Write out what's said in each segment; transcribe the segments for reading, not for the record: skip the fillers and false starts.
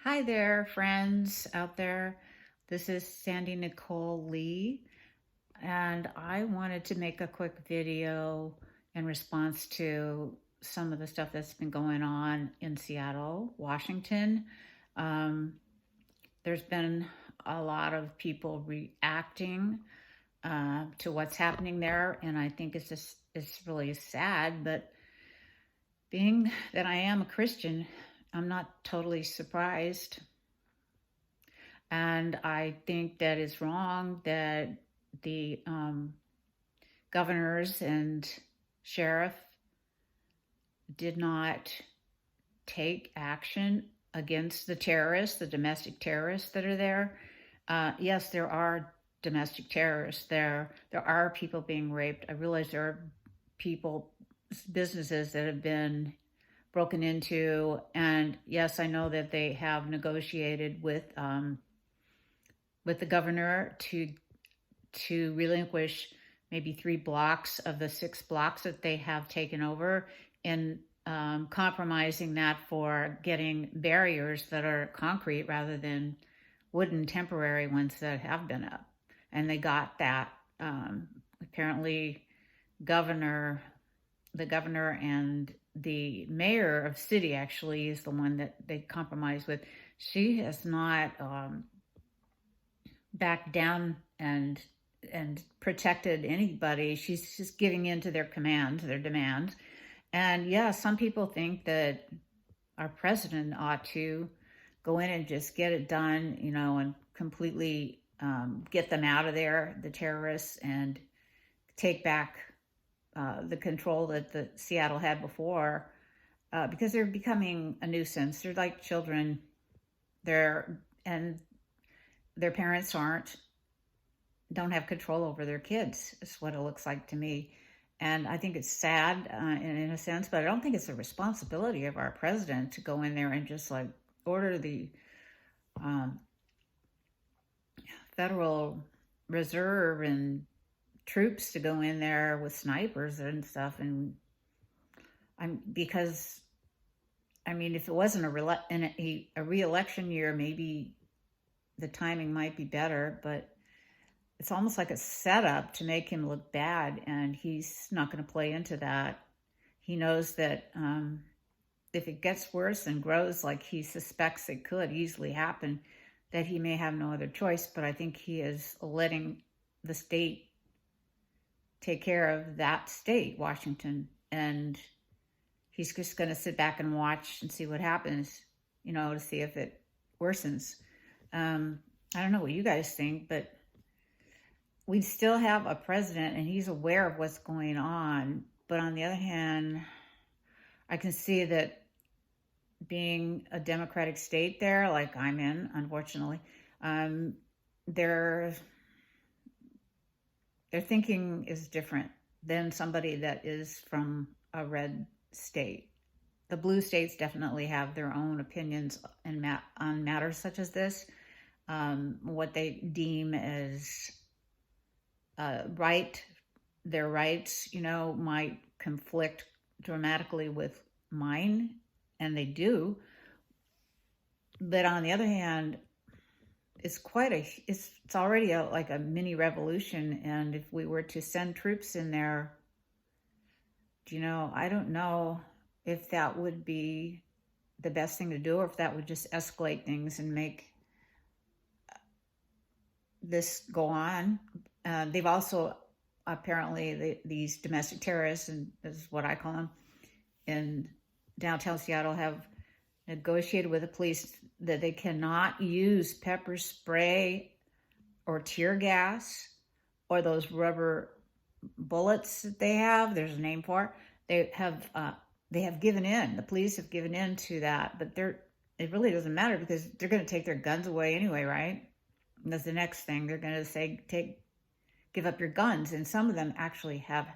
Hi there, friends out there. This is Sandy Nicole Lee, and I wanted to make a quick video in response to some of the stuff that's been going on in Seattle, Washington. Um, there's been a lot of people reacting to what's happening there, and I think it's really sad. But being that I am a Christian, I'm not totally surprised. And I think that it's wrong that the governors and sheriff did not take action against the terrorists, the domestic terrorists that are there. Yes, there are domestic terrorists there. There are people being raped. I realize there are people, businesses that have been broken into, and yes, I know that they have negotiated with the governor to relinquish maybe 3 blocks of the 6 blocks that they have taken over, and compromising that for getting barriers that are concrete rather than wooden temporary ones that have been up. And they got that. Apparently, governor, the governor and the mayor of city actually is the one that they compromised with. She has not backed down and protected anybody. She's just giving in to their commands, their demands. And yeah, some people think that our president ought to go in and just get it done, and completely get them out of there, the terrorists, and take back the control that the Seattle had before, because they're becoming a nuisance. They're like children. And their parents don't have control over their kids, is what it looks like to me. And I think it's sad in a sense, but I don't think it's the responsibility of our president to go in there and just like order the um, Federal Reserve and troops to go in there with snipers and stuff. And because I mean, if it wasn't a re-election year, maybe the timing might be better, but it's almost like a setup to make him look bad, and he's not going to play into that. He knows that if it gets worse and grows like he suspects it could easily happen, that he may have no other choice. But I think he is letting the state take care of that state, Washington, and he's just going to sit back and watch and see what happens, to see if it worsens. I don't know what you guys think, but we still have a president and he's aware of what's going on. But on the other hand, I can see that being a Democratic state there, like I'm in, unfortunately, their thinking is different than somebody that is from a red state. The blue states definitely have their own opinions on matters such as this, what they deem as right. Their rights, might conflict dramatically with mine, and they do. But on the other hand, it's already like a mini revolution. And if we were to send troops in there, I don't know if that would be the best thing to do, or if that would just escalate things and make this go on. They've also apparently these domestic terrorists, and this is what I call them, in downtown Seattle, have negotiated with the police that they cannot use pepper spray or tear gas or those rubber bullets that they have. There's a name for it. They have given in. The police have given in to that, but it really doesn't matter because they're going to take their guns away anyway, right? And that's the next thing they're going to say: give up your guns. And some of them actually have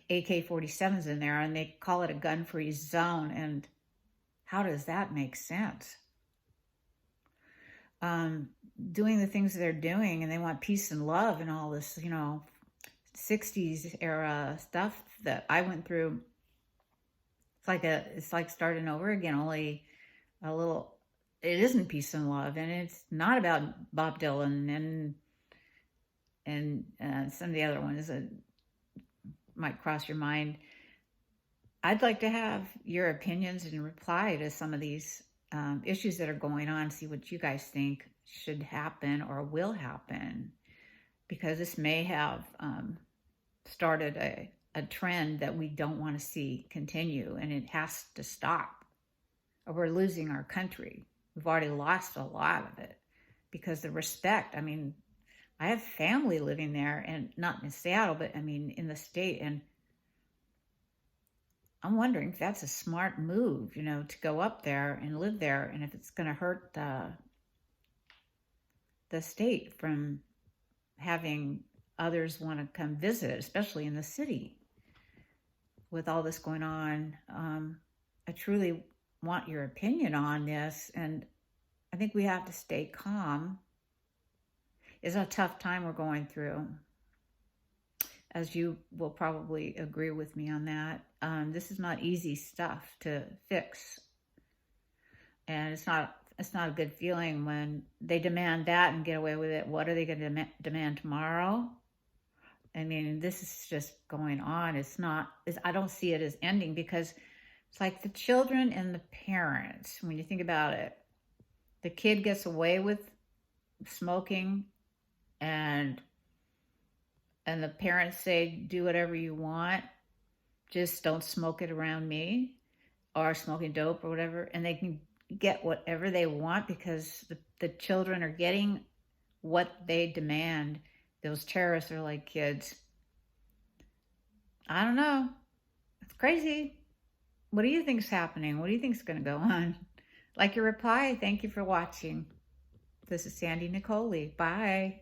AK-47s in there, and they call it a gun-free zone. And how does that make sense? Doing the things they're doing, and they want peace and love and all this, 60s era stuff that I went through. It's like starting over again, only a little. it isn't peace and love, and it's not about Bob Dylan and some of the other ones that might cross your mind. I'd like to have your opinions and reply to some of these issues that are going on, see what you guys think should happen or will happen, because this may have started a trend that we don't want to see continue, and it has to stop, or we're losing our country. We've already lost a lot of it because the respect, I mean, I have family living there, and not in Seattle, but I mean in the state, and I'm wondering if that's a smart move, to go up there and live there, and if it's going to hurt the state from having others want to come visit, especially in the city with all this going on. I truly want your opinion on this, and I think we have to stay calm. It's a tough time we're going through, as you will probably agree with me on that. This is not easy stuff to fix, and it's not a good feeling when they demand that and get away with it. What are they going to demand tomorrow? I mean, this is just going on. I don't see it as ending, because it's like the children and the parents. When you think about it, the kid gets away with smoking, and the parents say, do whatever you want, just don't smoke it around me, or smoking dope or whatever, and they can get whatever they want because the children are getting what they demand. Those terrorists are like kids. I don't know. It's crazy. What do you think's happening? What do you think's going to go on? Like your reply. Thank you for watching. This is Sandy Nicoli. Bye.